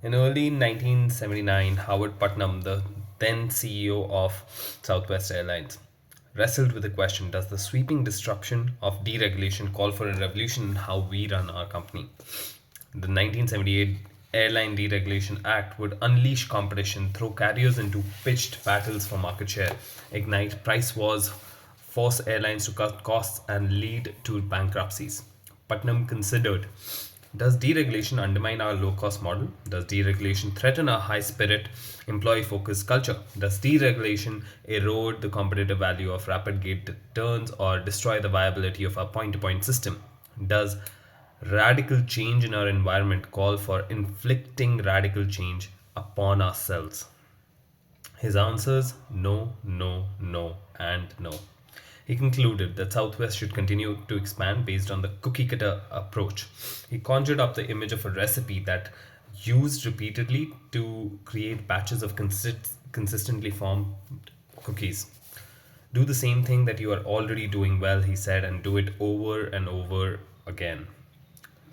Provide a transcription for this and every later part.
In early 1979, Howard Putnam, the then CEO of Southwest Airlines, wrestled with the question: does the sweeping disruption of deregulation call for a revolution in how we run our company? The 1978 Airline Deregulation Act would unleash competition, throw carriers into pitched battles for market share, ignite price wars, force airlines to cut costs, and lead to bankruptcies. Putnam considered: does deregulation undermine our low cost model? Does deregulation threaten our high spirit, employee focused culture? Does deregulation erode the competitive value of rapid gate turns or destroy the viability of our point to point system? Does radical change in our environment call for inflicting radical change upon ourselves? His answers: no, no, no, and no. He concluded that Southwest should continue to expand based on the cookie cutter approach. He conjured up the image of a recipe that used repeatedly to create batches of consistently formed cookies. Do the same thing that you are already doing well, he said, and do it over and over again.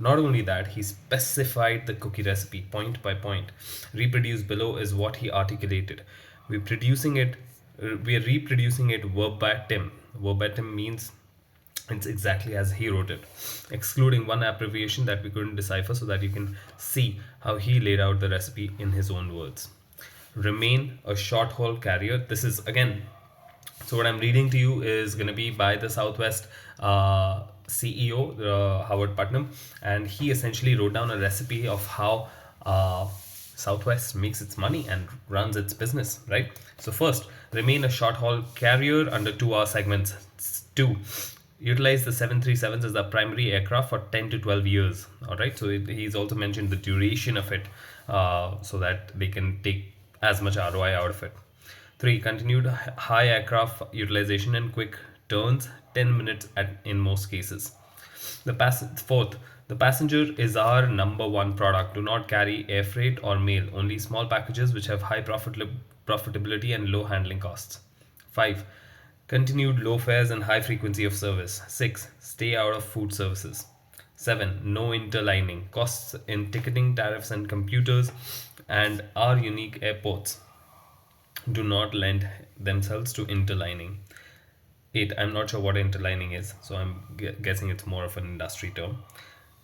Not only that, he specified the cookie recipe point by point. Reproduced below is what he articulated. We're producing it, we are reproducing it verbatim. Verbatim means it's exactly as he wrote it, excluding one abbreviation that we couldn't decipher so that you can see how he laid out the recipe in his own words. Remain a short haul carrier. This is again, so what I'm reading to you is going to be by the Southwest CEO, Howard Putnam, and he essentially wrote down a recipe of how Southwest makes its money and runs its business, right? So first, remain a short haul carrier under 2 hour segments. Two, utilize the 737s as the primary aircraft for 10 to 12 years. All right, so he's also mentioned the duration of it so that they can take as much ROI out of it. 3. Continued high aircraft utilization and quick turns, 10 minutes in most cases. Fourth, the passenger is our number one product. Do not carry air freight or mail, only small packages which have high profitability and low handling costs. 5. Continued low fares and high frequency of service. 6. Stay out of food services. 7. No interlining. Costs in ticketing, tariffs, and computers, and our unique airports do not lend themselves to interlining. 8. I'm not sure what interlining is, so I'm guessing it's more of an industry term.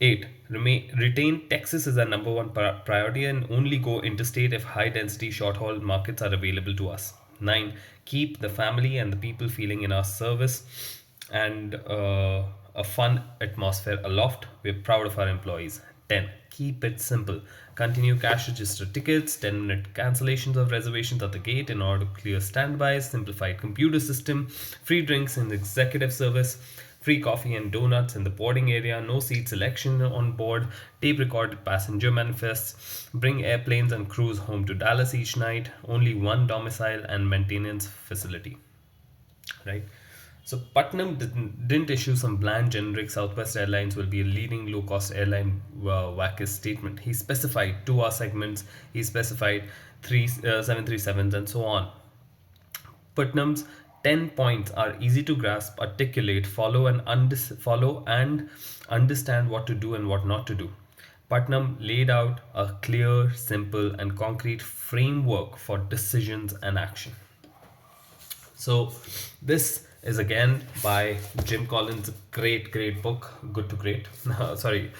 8. Retain Texas as our number one priority and only go interstate if high density short haul markets are available to us. 9. Keep the family and the people feeling in our service and a fun atmosphere aloft. We're proud of our employees. 10. Keep it simple. Continue cash register tickets, 10-minute cancellations of reservations at the gate in order to clear standbys, simplified computer system, free drinks in the executive service, free coffee and donuts in the boarding area, no seat selection on board, tape recorded passenger manifests, bring airplanes and crews home to Dallas each night, only one domicile and maintenance facility. Right? So Putnam didn't issue some bland generic Southwest Airlines will be a leading low-cost airline wackis statement. He specified 2 hour segments, he specified 737s and so on. Putnam's 10 points are easy to grasp, articulate, follow and understand what to do and what not to do. Putnam laid out a clear, simple, and concrete framework for decisions and action. So this is again by Jim Collins. Great book. Good to great. Sorry,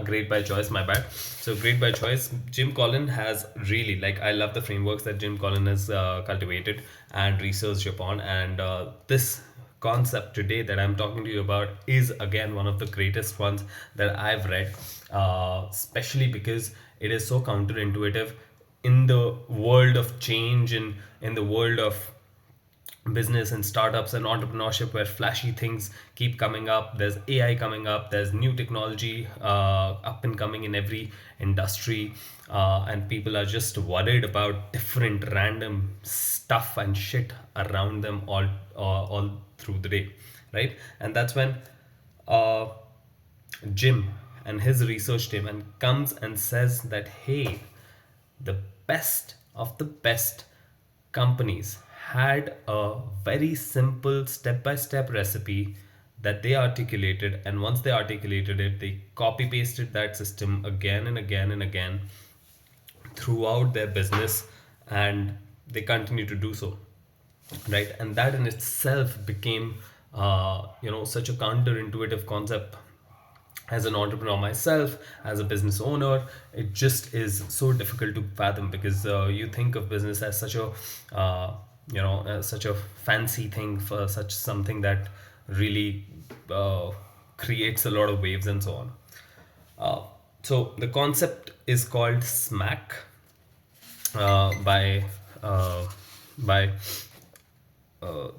great by choice. My bad. So great by choice. Jim Collins has really, like, I love the frameworks that Jim Collins has cultivated and researched upon, and this concept today that I'm talking to you about is again one of the greatest ones that I've read, especially because it is so counterintuitive in the world of change and in the world of business and startups and entrepreneurship where flashy things keep coming up. There's AI coming up, there's new technology up and coming in every industry, and people are just worried about different random stuff and shit around them all through the day, right? And that's when uh, Jim and his research team and comes and says that, hey, the best of the best companies had a very simple step-by-step recipe that they articulated, and once they articulated it, they copy pasted that system again and again and again throughout their business, and they continue to do so, right? And that in itself became such a counterintuitive concept. As an entrepreneur myself, as a business owner, it just is so difficult to fathom, because you think of business as such a such a fancy thing, for such something that really creates a lot of waves and so on. uh, so the concept is called SMaC, by uh, by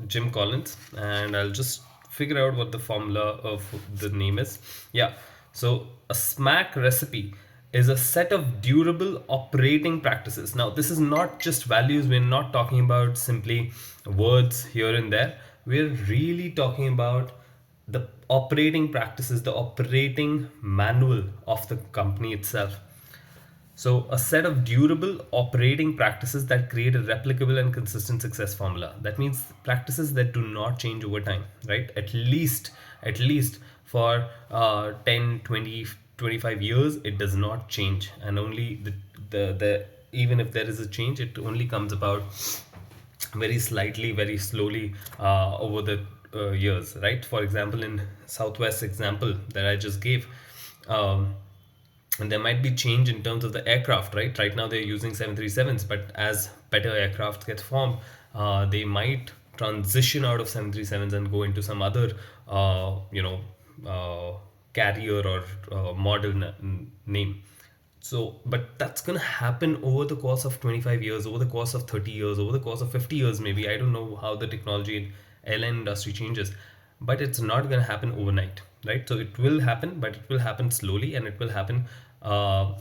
Jim Collins, and I'll just figure out what the formula of the name is. Yeah, so a SMaC recipe is a set of durable operating practices. Now, this is not just values, we're not talking about simply words here and there. We're really talking about the operating practices, the operating manual of the company itself. So, a set of durable operating practices that create a replicable and consistent success formula. That means practices that do not change over time, right? At least for 10, 20, 25 years, it does not change. And only the even if there is a change, it only comes about very slightly, very slowly over the years, right? For example, in Southwest example that I just gave, um, and there might be change in terms of the aircraft, right now they're using 737s, but as better aircraft get formed, they might transition out of 737s and go into some other uh, carrier or name. So, but that's going to happen over the course of 25 years, over the course of 30 years, over the course of 50 years, maybe. I don't know how the technology in airline industry changes, but it's not going to happen overnight, right? So it will happen, but it will happen slowly, and it will happen uh,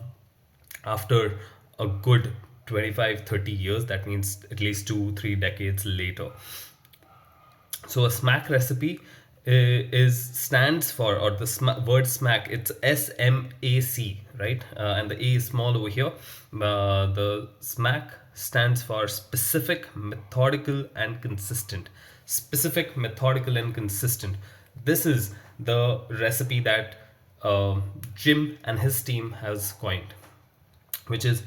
after a good 25, 30 years. That means at least 2, 3 decades later. So a SMaC recipe is stands for, or the word SMaC, it's SMAC, right? And the A is small over here. The SMaC stands for specific, methodical, and consistent. Specific, methodical, and consistent. This is the recipe that Jim and his team has coined, which is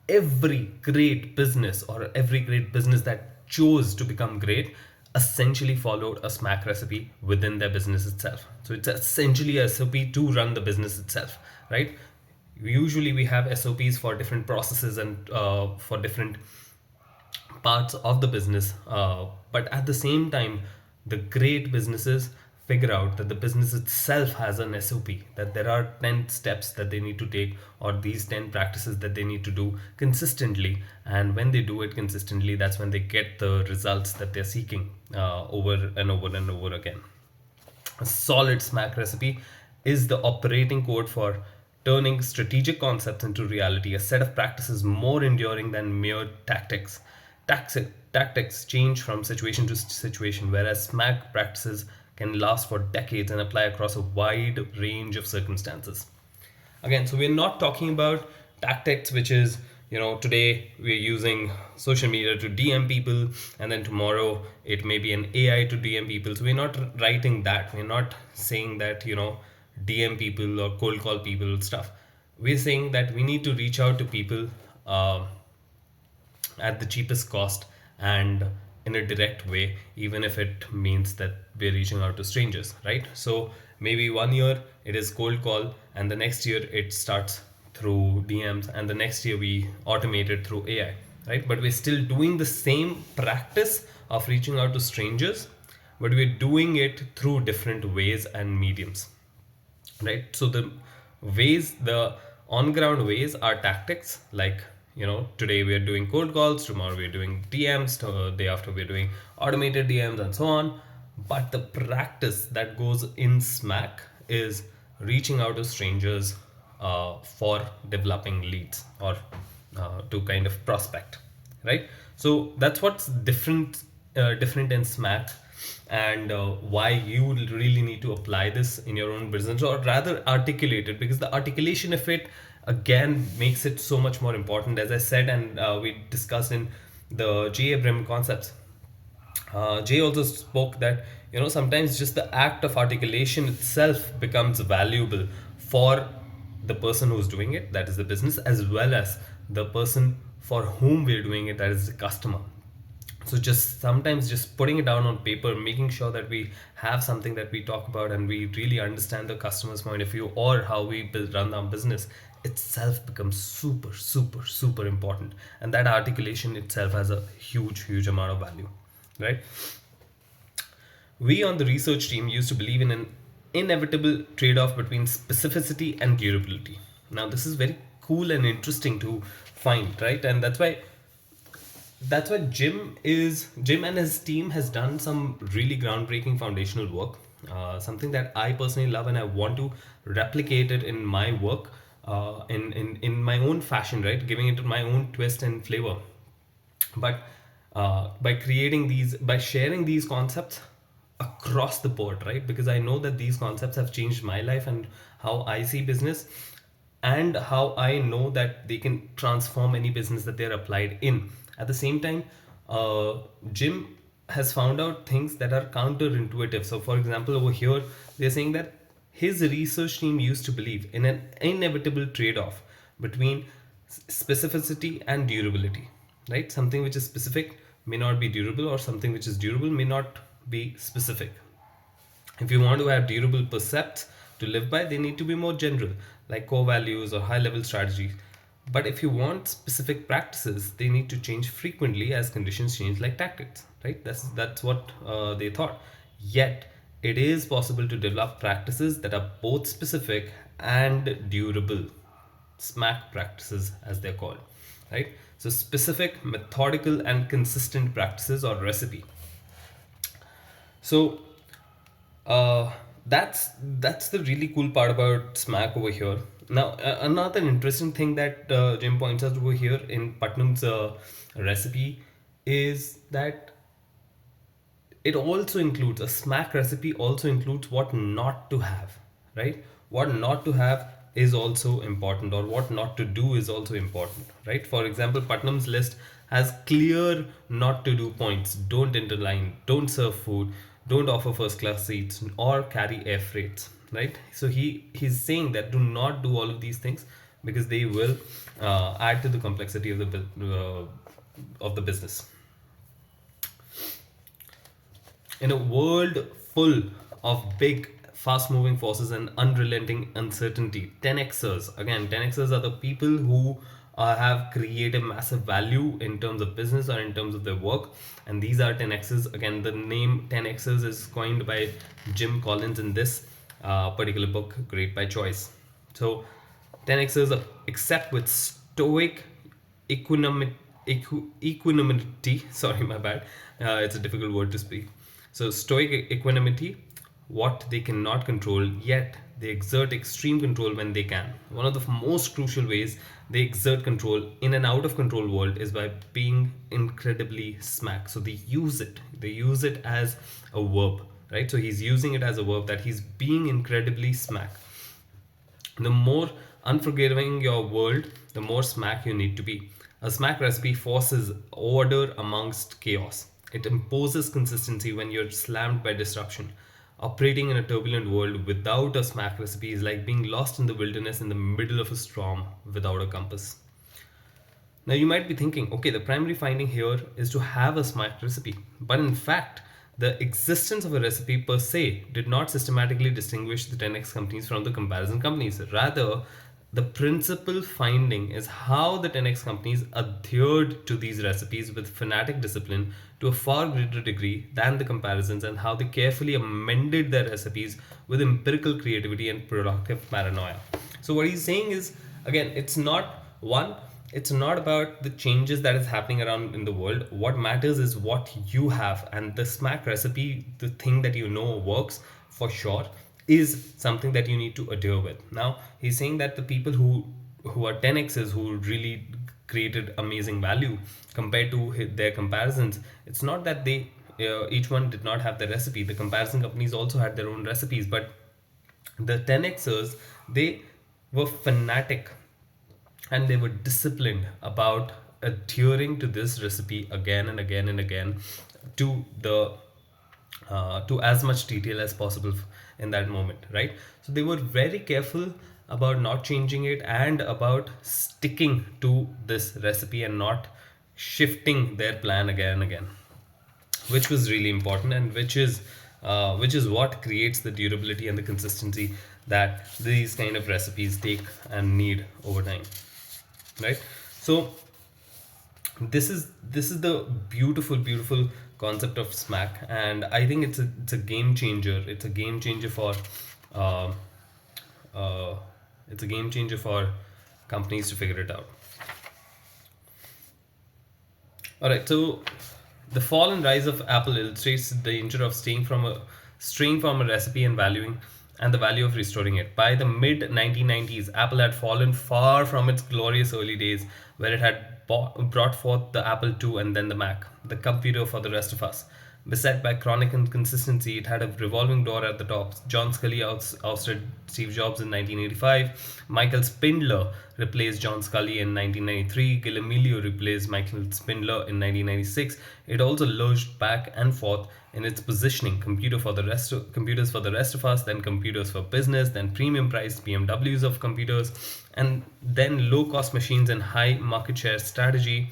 every great business, or every great business that chose to become great, essentially followed a SMaC recipe within their business itself. So it's essentially a SOP to run the business itself, right? Usually we have SOPs for different processes and for different parts of the business, but at the same time, the great businesses figure out that the business itself has an SOP, that there are 10 steps that they need to take, or these 10 practices that they need to do consistently. And when they do it consistently, that's when they get the results that they're seeking over and over and over again. A solid SMaC recipe is the operating code for turning strategic concepts into reality, a set of practices more enduring than mere tactics. Tactics change from situation to situation, whereas SMaC practices can last for decades and apply across a wide range of circumstances. Again, so we're not talking about tactics, which is, today we're using social media to DM people, and then tomorrow it may be an AI to DM people. So we're not writing that. We're not saying that, DM people or cold call people stuff. We're saying that we need to reach out to people at the cheapest cost and in a direct way, even if it means that we're reaching out to strangers, right? So maybe 1 year it is cold call, and the next year it starts through DMs, and the next year we automate it through AI, right? But we're still doing the same practice of reaching out to strangers, but we're doing it through different ways and mediums, right? So the on ground ways are tactics, like, today we are doing cold calls, tomorrow we're doing DMs, day after we're doing automated DMs, and so on. But the practice that goes in SMaC is reaching out to strangers for developing leads, or to kind of prospect, right? So that's what's different in SMaC, and why you really need to apply this in your own business, or rather articulate it, because the articulation of it again makes it so much more important, as I said, and we discussed in the J. Abraham concepts. Jay also spoke that, sometimes just the act of articulation itself becomes valuable for the person who's doing it, that is the business, as well as the person for whom we're doing it, that is the customer. So just sometimes just putting it down on paper, making sure that we have something that we talk about and we really understand the customer's point of view or how we run our business itself becomes super super super important, and that articulation itself has a huge amount of value, right? We on the research team used to believe in an inevitable trade-off between specificity and durability. Now this is very cool and interesting to find, right? And that's why Jim and his team has done some really groundbreaking foundational work. Something that I personally love, and I want to replicate it in my work, in my own fashion, right? Giving it my own twist and flavor. But by sharing these concepts across the board, right? Because I know that these concepts have changed my life and how I see business, and how I know that they can transform any business that they're applied in. At the same time, uh, Jim has found out things that are counterintuitive. So, for example, over here, they're saying that his research team used to believe in an inevitable trade off between specificity and durability, right? Something which is specific may not be durable, or something which is durable may not be specific. If you want to have durable percepts to live by, they need to be more general, like core values or high level strategies. But if you want specific practices, they need to change frequently as conditions change, like tactics, right? That's what they thought. Yet, it is possible to develop practices that are both specific and durable. SMaC practices, as they're called, right? So, specific, methodical, and consistent practices or recipe. So, uh, that's the really cool part about SMaC over here. Now, another interesting thing that Jim points out over here in Putnam's recipe is that it also includes a SMaC recipe, also includes what not to have, right? What not to have is also important, or what not to do is also important, right? For example, Putnam's list has clear not to do points: don't interline, don't serve food, don't offer first class seats, or carry air freights, right? So he's saying that do not do all of these things, because they will add to the complexity of the business. In a world full of big, fast moving forces and unrelenting uncertainty, 10xers, again, 10xers are the people who have created massive value in terms of business or in terms of their work. And these are 10xers. Again, the name 10xers is coined by Jim Collins in this particular book, Great by Choice. So, 10xers accept with stoic equanimity, equanimity, sorry, my bad, it's a difficult word to speak. So, stoic equanimity, what they cannot control, yet they exert extreme control when they can. One of the most crucial ways they exert control in an out of control world is by being incredibly SMaC. So they use it as a verb, right? So he's using it as a verb, that he's being incredibly SMaC. The more unforgiving your world, the more SMaC you need to be. A SMaC recipe forces order amongst chaos. It imposes consistency when you're slammed by disruption. Operating in a turbulent world without a SMaC recipe is like being lost in the wilderness in the middle of a storm without a compass. Now you might be thinking, okay, the primary finding here is to have a SMaC recipe. But in fact, the existence of a recipe per se did not systematically distinguish the 10x companies from the comparison companies. Rather, the principal finding is how the 10x companies adhered to these recipes with fanatic discipline to a far greater degree than the comparisons, and how they carefully amended their recipes with empirical creativity and productive paranoia. So, what he's saying is, again, it's not about the changes that is happening around in the world. What matters is what you have, and the SMaC recipe, the thing that you know works for sure, is something that you need to adhere with. Now he's saying that the people who are 10x's, who really created amazing value compared to their comparisons, it's not that they each one did not have the recipe. The comparison companies also had their own recipes, but the 10xers, they were fanatic and they were disciplined about adhering to this recipe again and again and again, to the to as much detail as possible in that moment, right? So they were very careful about not changing it, and about sticking to this recipe and not shifting their plan again and again, which was really important, and which is what creates the durability and the consistency that these kind of recipes take and need over time, right? So this is the beautiful concept of SMaC, and I think it's a game changer. It's a game changer for uh, uh, it's a game changer for companies to figure it out. All right, so the fall and rise of Apple illustrates the danger of straying from a recipe and the value of restoring it. By the mid 1990s, Apple had fallen far from its glorious early days, where it had brought forth the Apple II and then the Mac, the computer for the rest of us. Beset by chronic inconsistency, it had a revolving door at the top. John Scully ousted Steve Jobs in 1985. Michael Spindler replaced John Scully in 1993. Gil Amelio replaced Michael Spindler in 1996. It also lurched back and forth in its positioning: computers for the rest of us, then computers for business, then premium priced BMWs of computers, and then low cost machines and high market share strategy,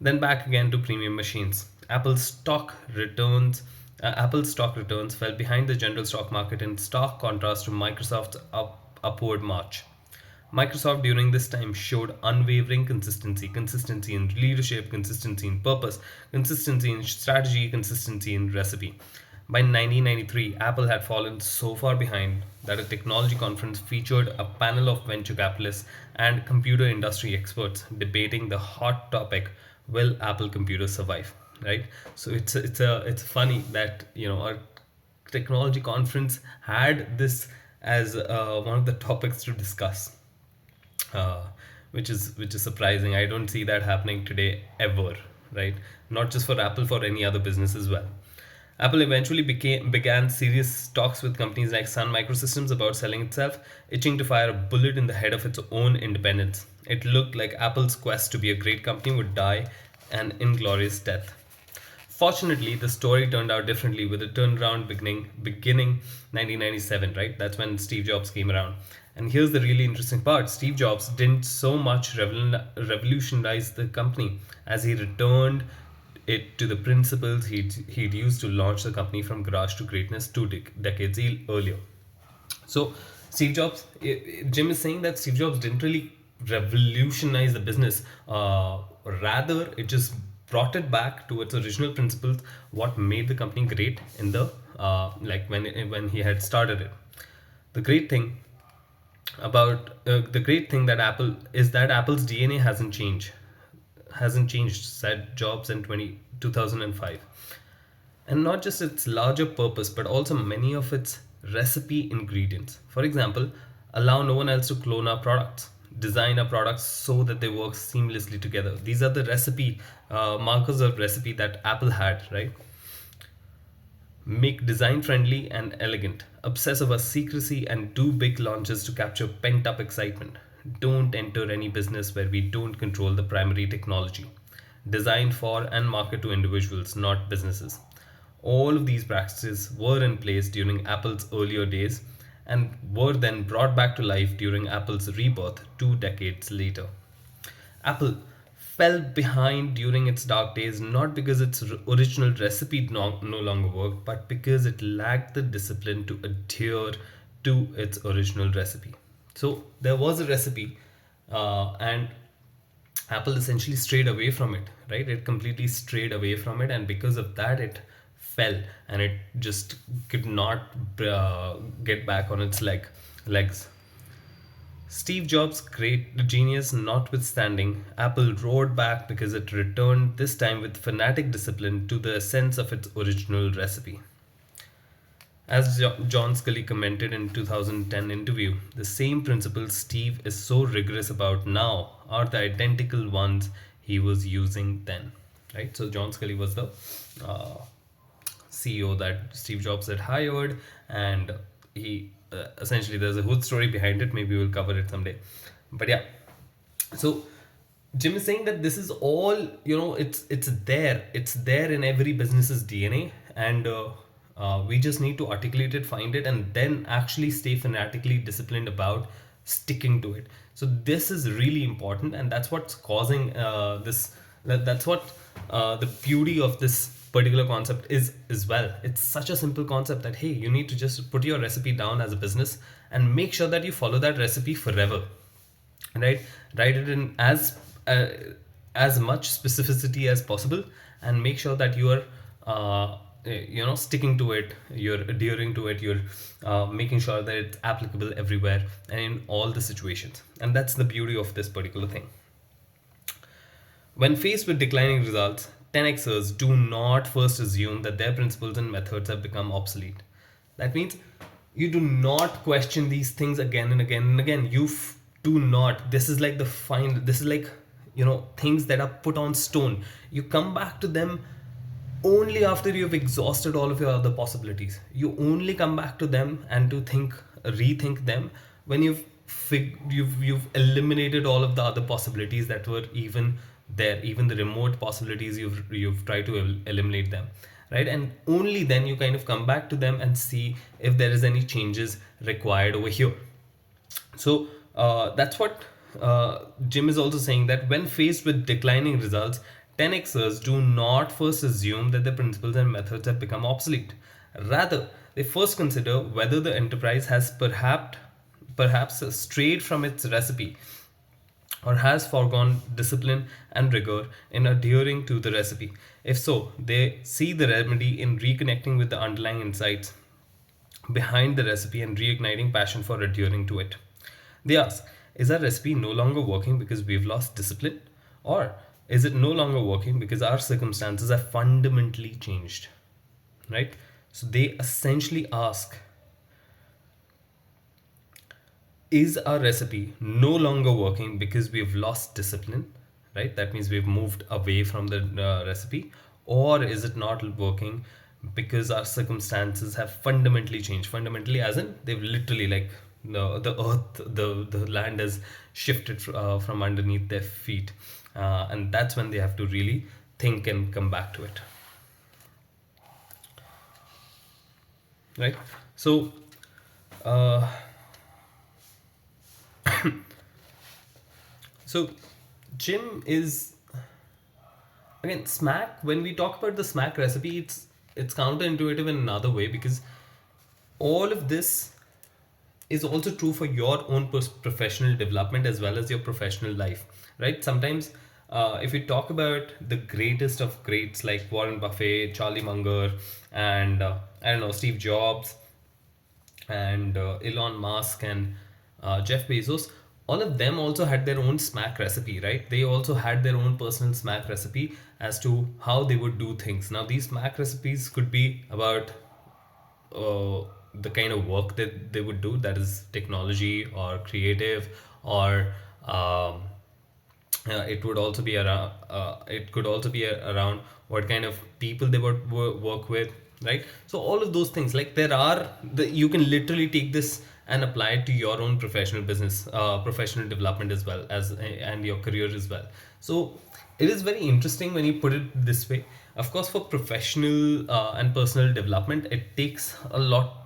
then back again to premium machines. Apple's stock returns fell behind the general stock market, in stark contrast to Microsoft's upward march. Microsoft during this time showed unwavering consistency in leadership, consistency in purpose, consistency in strategy, consistency in recipe. By 1993, Apple had fallen so far behind that a technology conference featured a panel of venture capitalists and computer industry experts debating the hot topic: will Apple computers survive? Right? So it's funny that our technology conference had this as one of the topics to discuss, uh, which is surprising. I don't see that happening today ever, right? Not just for Apple, for any other business as well. Apple eventually began serious talks with companies like Sun Microsystems about selling itself, itching to fire a bullet in the head of its own independence. It looked like Apple's quest to be a great company would die an inglorious death. Fortunately, the story turned out differently, with a turnaround beginning 1997, right? That's when Steve Jobs came around. And here's the really interesting part: Steve Jobs didn't so much revolutionize the company as he returned it to the principles he'd used to launch the company from garage to greatness two decades earlier. So, Jim is saying that Steve Jobs didn't really revolutionize the business. Rather, it just brought it back to its original principles, what made the company great in the like when he had started it. The great thing the great thing that Apple's DNA hasn't changed, said Jobs in 2005. And not just its larger purpose, but also many of its recipe ingredients. For example, allow no one else to clone our products, design our products so that they work seamlessly together. These are the recipe markers of recipe that Apple had, right? Make design friendly and elegant, obsess over secrecy, and do big launches to capture pent up excitement. Don't enter any business where we don't control the primary technology. Design for and market to individuals, not businesses. All of these practices were in place during Apple's earlier days and were then brought back to life during Apple's rebirth 2 decades later. Apple fell behind during its dark days, not because its original recipe no longer worked, but because it lacked the discipline to adhere to its original recipe. So there was a recipe, and Apple essentially strayed away from it, right? It completely strayed away from it, and because of that, it fell, and it just could not get back on its legs. Steve Jobs' great genius notwithstanding, Apple roared back because it returned, this time with fanatic discipline, to the essence of its original recipe. As John Scully commented in 2010 interview, the same principles Steve is so rigorous about now are the identical ones he was using then. Right? So John Scully was the uh, CEO that Steve Jobs had hired, and he essentially, there's a whole story behind it. Maybe we'll cover it someday. But yeah, so Jim is saying that this is all, it's there in every business's DNA, and we just need to articulate it, find it, and then actually stay fanatically disciplined about sticking to it. So this is really important, and that's what's causing that's what the beauty of this particular concept is as well. It's such a simple concept that hey, you need to just put your recipe down as a business and make sure that you follow that recipe forever, right? Write it in uh, as much specificity as possible, and make sure that you are sticking to it, you're adhering to it, you're making sure that it's applicable everywhere and in all the situations. And that's the beauty of this particular thing. When faced with declining results, 10xers do not first assume that their principles and methods have become obsolete. That means you do not question these things again and again and again. Do not. This is like the fine, this is like, things that are put on stone. You come back to them only after you've exhausted all of your other possibilities. You only come back to them and to rethink them when you've eliminated all of the other possibilities that were even there, even the remote possibilities. You've tried to eliminate them, right? And only then you kind of come back to them and see if there is any changes required over here. So that's what Jim is also saying, that when faced with declining results, 10xers do not first assume that the principles and methods have become obsolete. Rather, they first consider whether the enterprise has perhaps strayed from its recipe, or has foregone discipline and rigor in adhering to the recipe. If so, they see the remedy in reconnecting with the underlying insights behind the recipe and reigniting passion for adhering to it. They ask, is our recipe no longer working because we've lost discipline? Or is it no longer working because our circumstances have fundamentally changed? Right? So they essentially ask, is our recipe no longer working because we've lost discipline? Right? That means we've moved away from the recipe. Or is it not working because our circumstances have fundamentally changed? Fundamentally, as in they've literally, like, the earth, the land has shifted from underneath their feet, and that's when they have to really think and come back to it, right? So uh, so Jim is, again, SMaC. When we talk about the SMaC recipe, it's counterintuitive in another way, because all of this is also true for your own professional development as well as your professional life, right? Sometimes if we talk about the greatest of greats like Warren Buffett, Charlie Munger, and I don't know, Steve Jobs, and Elon Musk, and Jeff Bezos, all of them also had their own SMaC recipe, right? They also had their own personal SMaC recipe as to how they would do things. Now, these SMaC recipes could be about uh, the kind of work that they would do, that is technology or creative, or it would also be around it could also be around what kind of people they would work with, right? So all of those things, like, you can literally take this and apply it to your own professional business, professional development as well as, and your career as well. So it is very interesting when you put it this way. Of course, for professional and personal development, it takes a lot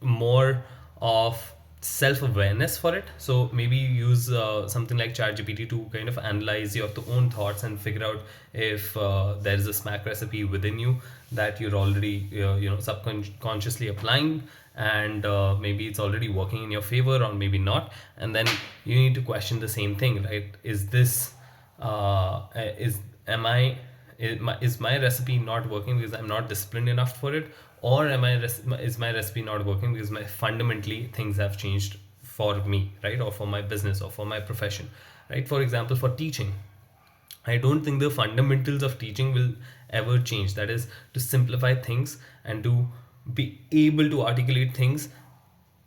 more of self-awareness for it. So maybe you use something like ChatGPT to kind of analyze your own thoughts and figure out if there is a SMaC recipe within you that you're already subconsciously applying, and maybe it's already working in your favor, or maybe not. And then you need to question the same thing, right? Is this is am I is my recipe not working because I'm not disciplined enough for it, or is my recipe not working because my fundamentally things have changed for me, right? Or for my business, or for my profession, right? For example, for teaching, I don't think the fundamentals of teaching will ever change. That is, to simplify things and to be able to articulate things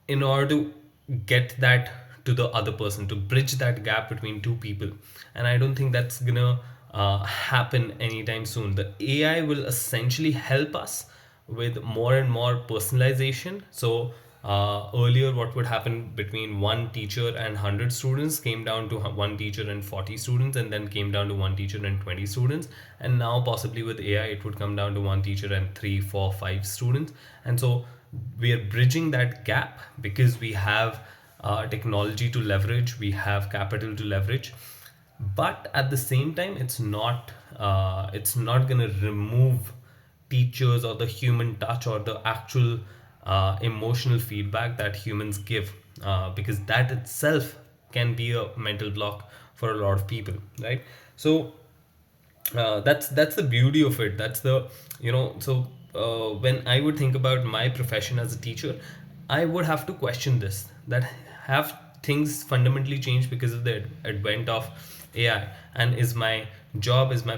in order to get that to the other person, to bridge that gap between two people. And I don't think that's gonna happen anytime soon. The AI will essentially help us with more and more personalization. So earlier, what would happen between one teacher and 100 students came down to one teacher and 40 students, and then came down to one teacher and 20 students. And now, possibly with AI, it would come down to one teacher and 3, 4, 5 students. And so we are bridging that gap because we have technology to leverage, we have capital to leverage, but at the same time, it's not going to remove teachers or the human touch or the actual emotional feedback that humans give, because that itself can be a mental block for a lot of people, right? So that's the beauty of it. That's the, so when I would think about my profession as a teacher, I would have to question this, that have things fundamentally changed because of the advent of AI, and is my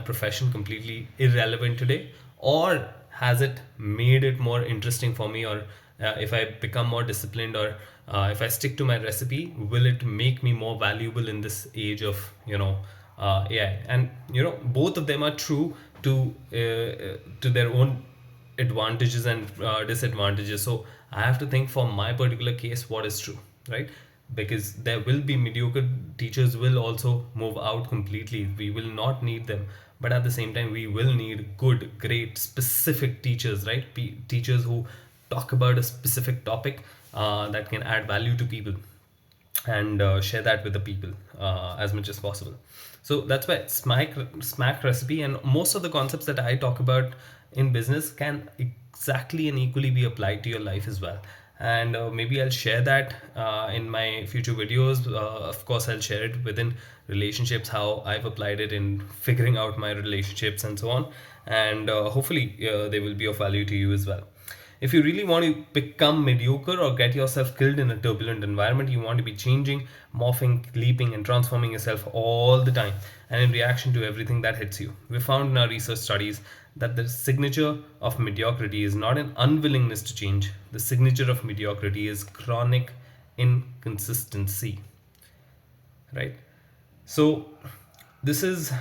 profession completely irrelevant today, or has it made it more interesting for me, or if I become more disciplined, or if I stick to my recipe, will it make me more valuable in this age of, AI? And both of them are true to their own advantages and disadvantages. So I have to think for my particular case what is true, right? Because there will be mediocre teachers will also move out completely. We will not need them, but at the same time, we will need good, great, specific teachers, right? Teachers who talk about a specific topic that can add value to people, and share that with the people as much as possible. So that's why SMaC recipe and most of the concepts that I talk about in business can exactly and equally be applied to your life as well. And maybe I'll share that in my future videos. Of course, I'll share it within relationships, how I've applied it in figuring out my relationships and so on. And hopefully, they will be of value to you as well. If you really want to become mediocre or get yourself killed in a turbulent environment, you want to be changing, morphing, leaping, and transforming yourself all the time and in reaction to everything that hits you. We found in our research studies that the signature of mediocrity is not an unwillingness to change, the signature of mediocrity is chronic inconsistency. Right? So, this is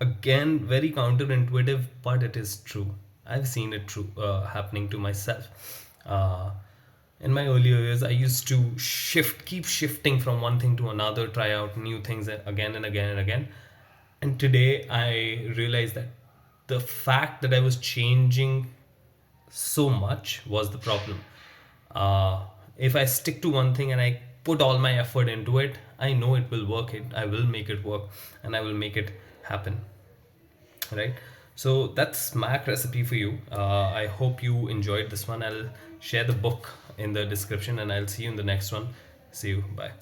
again very counterintuitive, but it is true. I've seen it true happening to myself. In my earlier years, I used to keep shifting from one thing to another, try out new things again and again and again. And today I realized that the fact that I was changing so much was the problem. uh, if I stick to one thing and I put all my effort into it, I know it will work. I will make it work, and I will make it happen, right? So that's SMaC recipe for you. I hope you enjoyed this one. I'll share the book in the description, and I'll see you in the next one. See you, bye.